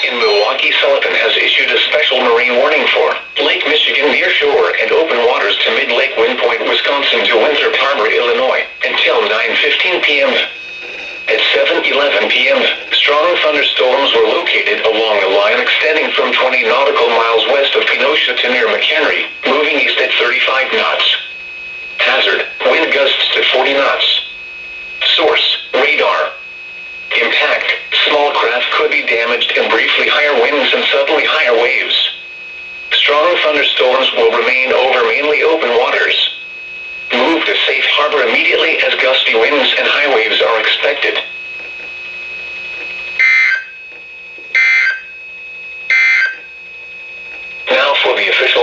In Milwaukee, Sullivan has issued a special marine warning for Lake Michigan near shore and open waters to mid-Lake Wind Point, Wisconsin to Winthrop Harbor, Illinois, until 9:15 p.m. At 7:11 p.m., strong thunderstorms were located along a line extending from 20 nautical miles west of Kenosha to near McHenry, moving east at 35 knots. Hazard, wind gusts to 40 knots. Source, radar. Impact, small craft could be damaged and briefly higher winds and suddenly higher waves. Strong thunderstorms will remain over mainly open waters. Move to safe harbor immediately as gusty winds and high waves are expected. Now for the official